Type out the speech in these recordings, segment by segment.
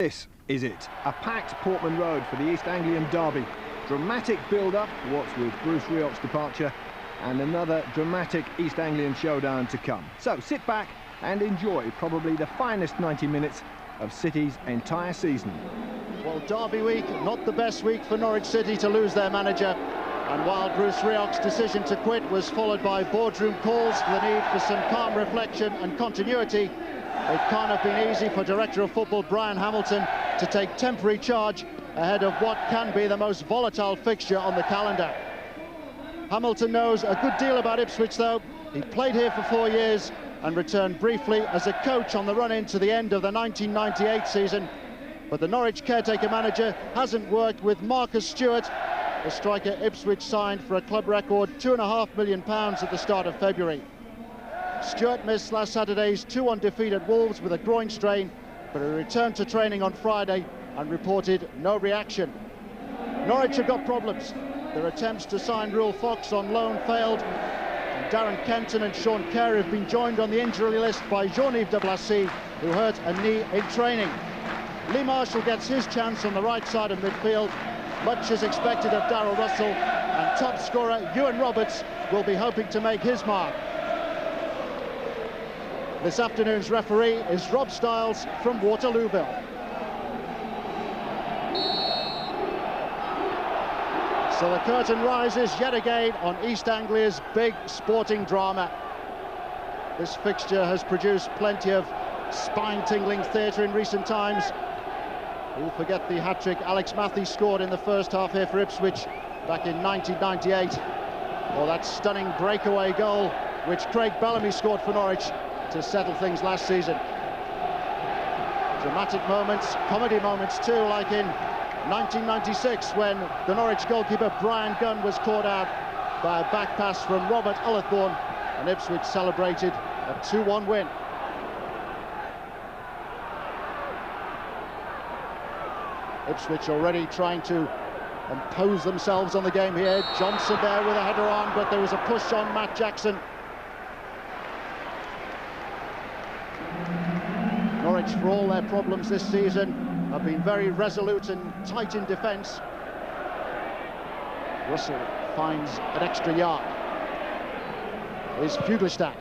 This is it, a packed Portman Road for the East Anglian derby. Dramatic build-up, what's with Bruce Ricoh's departure, and another dramatic East Anglian showdown to come. So sit back and enjoy probably the finest 90 minutes of City's entire season. Well, derby week, not the best week for Norwich City to lose their manager. And while Bruce Ricoh's decision to quit was followed by boardroom calls for the need for some calm reflection and continuity, it can't have been easy for Director of Football Bryan Hamilton to take temporary charge ahead of what can be the most volatile fixture on the calendar. Hamilton knows a good deal about Ipswich, though. He played here for 4 years and returned briefly as a coach on the run-in to the end of the 1998 season. But the Norwich caretaker manager hasn't worked with Marcus Stewart, the striker Ipswich signed for a club record £2.5 million at the start of February. Stewart missed last Saturday's 2-1 defeat at Wolves with a groin strain, but he returned to training on Friday and reported no reaction. Norwich have got problems. Their attempts to sign Rule Fox on loan failed, and Darren Kenton and Sean Carey have been joined on the injury list by Jean-Yves de Blassy, who hurt a knee in training. Lee Marshall gets his chance on the right side of midfield. Much is expected of Darryl Russell, and top scorer Ewan Roberts will be hoping to make his mark. This afternoon's referee is Rob Stiles from Waterlooville. So the curtain rises yet again on East Anglia's big sporting drama. This fixture has produced plenty of spine-tingling theatre in recent times. Who'll forget the hat-trick Alex Matthews scored in the first half here for Ipswich back in 1998, or that stunning breakaway goal which Craig Bellamy scored for Norwich to settle things last season. Dramatic moments, comedy moments too, like in 1996 when the Norwich goalkeeper Brian Gunn was caught out by a back pass from Robert Ullathorne, and Ipswich celebrated a 2-1 win. Ipswich already trying to impose themselves on the game here. Johnson there with a header on, but there was a push on Matt Jackson. Norwich, for all their problems this season, have been very resolute and tight in defence. Russell finds an extra yard. Here's Fuglestad.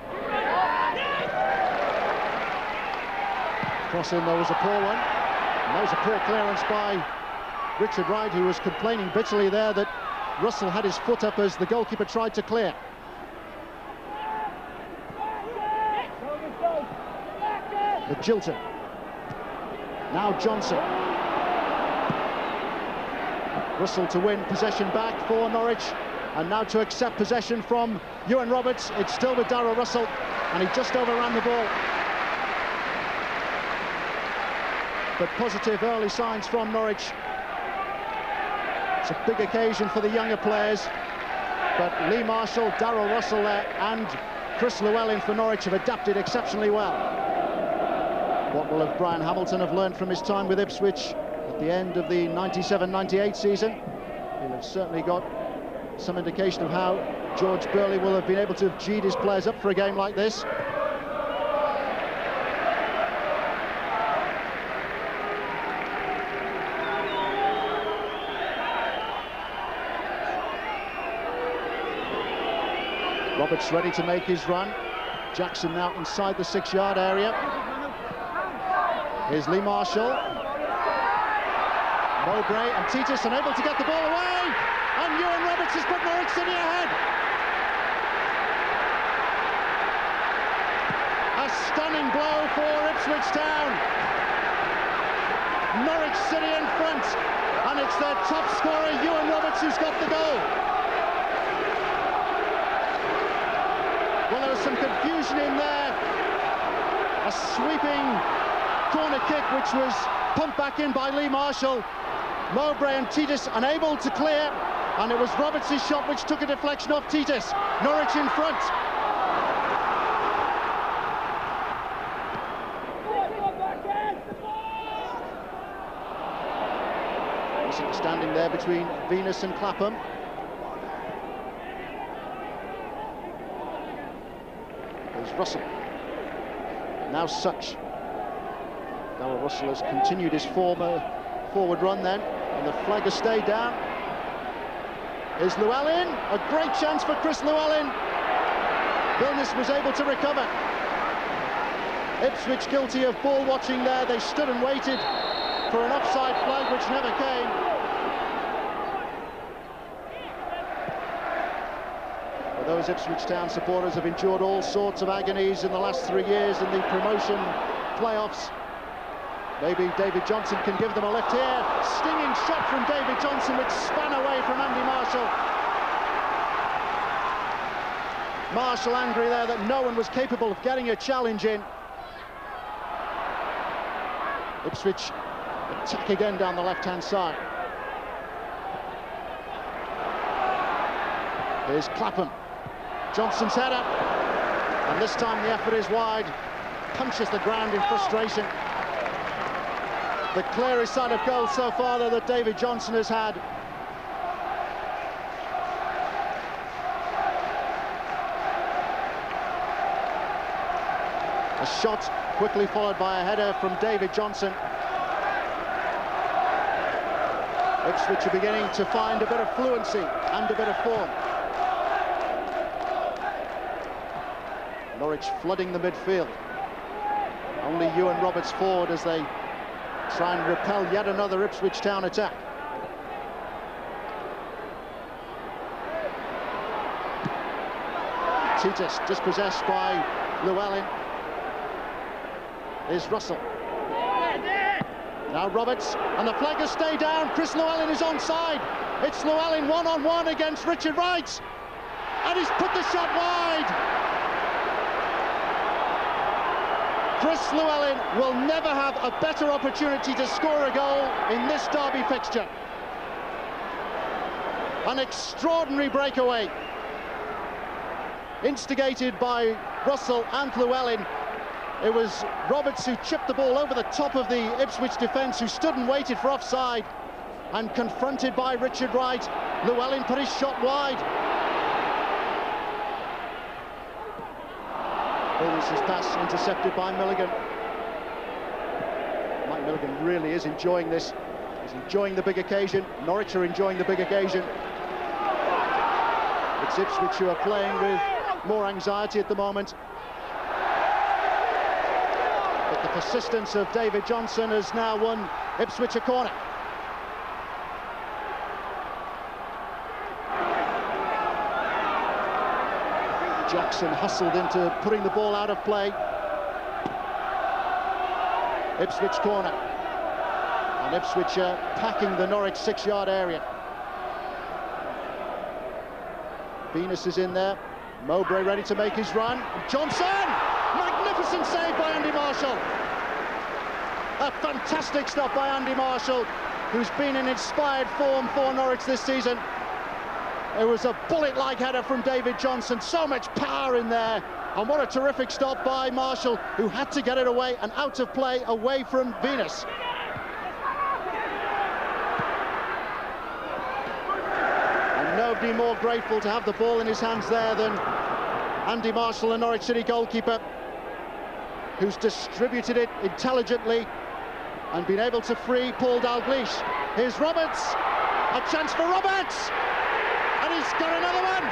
Cross in, there was a poor one. And that was a poor clearance by Richard Wright, who was complaining bitterly there that Russell had his foot up as the goalkeeper tried to clear. But Jilton. Now Johnson. Russell to win possession back for Norwich, and now to accept possession from Ewan Roberts. It's still with Darryl Russell, and he just overran the ball. But positive early signs from Norwich. It's a big occasion for the younger players, but Lee Marshall, Darryl Russell there, and Chris Llewellyn for Norwich have adapted exceptionally well. What will Bryan Hamilton have learned from his time with Ipswich at the end of the 97-98 season? He'll have certainly got some indication of how George Burley will have been able to have G'd his players up for a game like this. Roberts ready to make his run. Jackson now inside the 6-yard area. Here's Lee Marshall. Mowbray and Titus unable to get the ball away. And Ewan Roberts has put Norwich City ahead. A stunning blow for Ipswich Town. Norwich City in front. And it's their top scorer, Ewan Roberts, who's got the goal. Well, there was some confusion in there. A sweeping corner kick which was pumped back in by Lee Marshall. Mowbray and Titus unable to clear, and it was Roberts' shot which took a deflection off Titus. Norwich in front. Standing there between Venus and Clapham. There's Russell. Now Such. Darrell Russell has continued his forward run then, and the flag has stayed down. Is Llewellyn, a great chance for Chris Llewellyn. Vilnius was able to recover. Ipswich guilty of ball watching there. They stood and waited for an offside flag which never came. Well, those Ipswich Town supporters have endured all sorts of agonies in the last 3 years in the promotion playoffs. Maybe David Johnson can give them a lift here. Stinging shot from David Johnson, which span away from Andy Marshall. Marshall angry there that no one was capable of getting a challenge in. Ipswich attack again down the left-hand side. Here's Clapham. Johnson's header. And this time the effort is wide. Punches the ground in frustration. The clearest sight of goal so far though that David Johnson has had. A shot quickly followed by a header from David Johnson. Ipswich are beginning to find a bit of fluency and a bit of form. Norwich flooding the midfield. Only Ewan Roberts forward as they try and repel yet another Ipswich Town attack. Titus dispossessed by Llewellyn. Is Russell. Now Roberts, and the flag has stayed down. Chris Llewellyn is onside. It's Llewellyn one-on-one against Richard Wright, and he's put the shot wide. Chris Llewellyn will never have a better opportunity to score a goal in this derby fixture. An extraordinary breakaway, instigated by Russell and Llewellyn. It was Roberts who chipped the ball over the top of the Ipswich defence, who stood and waited for offside, and confronted by Richard Wright, Llewellyn put his shot wide. Vilnius' pass intercepted by Milligan. Mike Milligan really is enjoying this. He's enjoying the big occasion. Norwich are enjoying the big occasion. It's Ipswich who are playing with more anxiety at the moment. But the persistence of David Johnson has now won Ipswich a corner. Jackson hustled into putting the ball out of play. Ipswich corner. And Ipswich packing the Norwich 6-yard area. Venus is in there. Mowbray ready to make his run. Johnson! Magnificent save by Andy Marshall. A fantastic stop by Andy Marshall, who's been in inspired form for Norwich this season. It was a bullet-like header from David Johnson. So much power in there. And what a terrific stop by Marshall, who had to get it away and out of play, away from Venus. And nobody more grateful to have the ball in his hands there than Andy Marshall, the Norwich City goalkeeper, who's distributed it intelligently and been able to free Paul Dalglish. Here's Roberts. A chance for Roberts! And he's got another one!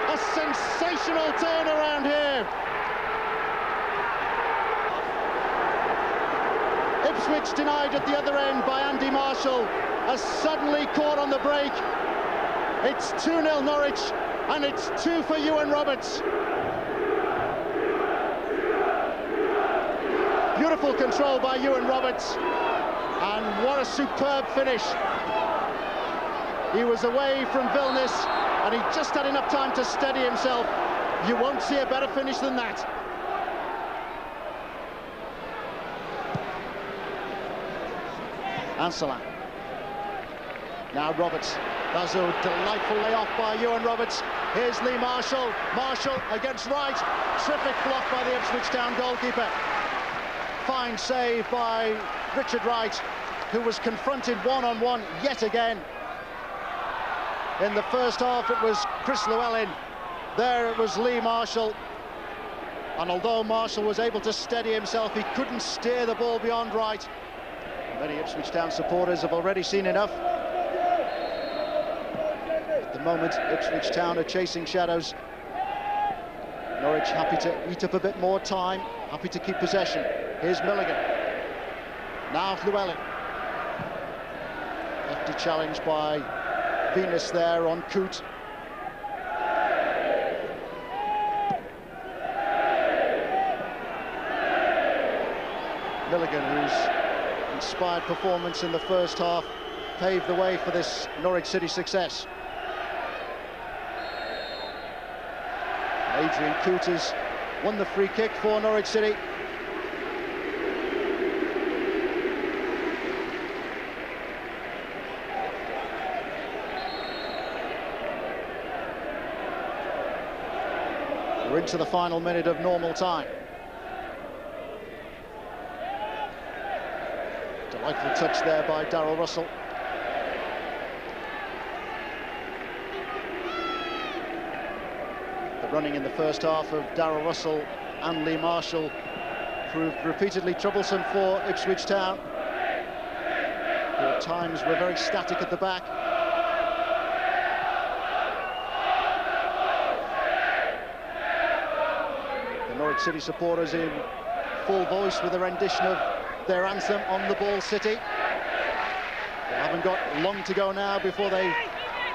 A sensational turnaround here. Ipswich denied at the other end by Andy Marshall has suddenly caught on the break. It's 2-0 Norwich, and it's 2 for Ewan Roberts. Beautiful control by Ewan Roberts, and what a superb finish. He was away from Vilnius, and he just had enough time to steady himself. You won't see a better finish than that. Ansalan. Now Roberts. That's a delightful layoff by Ewan Roberts. Here's Lee Marshall. Marshall against Wright. Terrific block by the Ipswich Town goalkeeper. Fine save by Richard Wright, who was confronted one-on-one yet again. In the first half, it was Chris Llewellyn. There it was Lee Marshall. And although Marshall was able to steady himself, he couldn't steer the ball beyond right. Many Ipswich Town supporters have already seen enough. At the moment, Ipswich Town are chasing shadows. Norwich happy to eat up a bit more time, happy to keep possession. Here's Milligan. Now Llewellyn. Hefty challenge by Venus there on Coote. Milligan, whose inspired performance in the first half paved the way for this Norwich City success. Adrian Coote has won the free kick for Norwich City. We're into the final minute of normal time. Delightful touch there by Darryl Russell. The running in the first half of Darryl Russell and Lee Marshall proved repeatedly troublesome for Ipswich Town, who at times were very static at the back. The Norwich City supporters in full voice with a rendition of their anthem, On the Ball City. They haven't got long to go now before they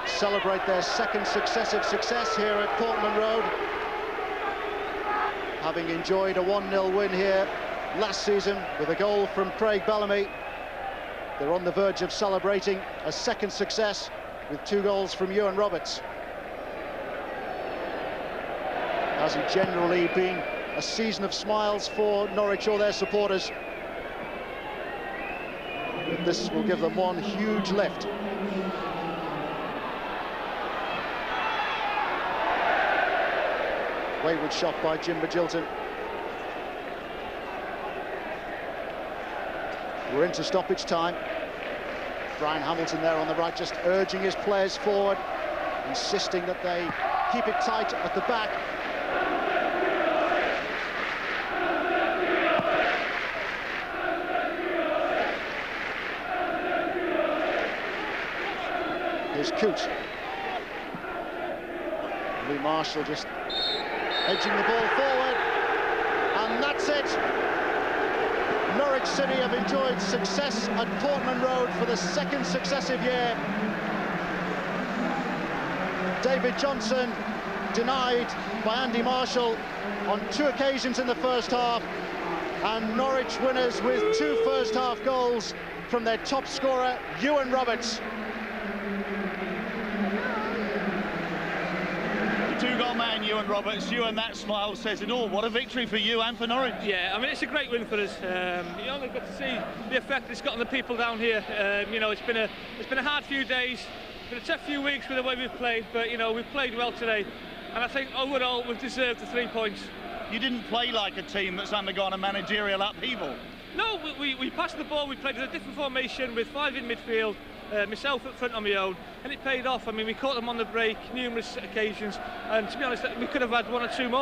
celebrate their second successive success here at Portman Road. Having enjoyed a 1-0 win here last season with a goal from Craig Bellamy, they're on the verge of celebrating a second success with 2 goals from Ewan Roberts. Hasn't generally been a season of smiles for Norwich or their supporters. But this will give them one huge lift. Wayward shot by Jim Magilton. We're into stoppage time. Bryan Hamilton there on the right, just urging his players forward, insisting that they keep it tight at the back. Here's Coote. Lee Marshall just edging the ball forward, and that's it. Norwich City have enjoyed success at Portman Road for the second successive year. David Johnson denied by Andy Marshall on 2 occasions in the first half, and Norwich winners with 2 first-half goals from their top scorer, Ewan Roberts. 2-goal man, Ewan Roberts. Ewan, that smile says it all. What a victory for you and for Norwich. Yeah, I mean, it's a great win for us. You only got to see the effect it's got on the people down here. You know, it's been a hard few days, it's been a tough few weeks with the way we've played, but you know, we've played well today, and I think overall we've deserved the 3 points. You didn't play like a team that's undergone a managerial upheaval. No, we passed the ball. We played with a different formation with 5 in midfield. Myself up front on my own, and it paid off. I mean, we caught them on the break numerous occasions, and to be honest, we could have had 1 or 2 more.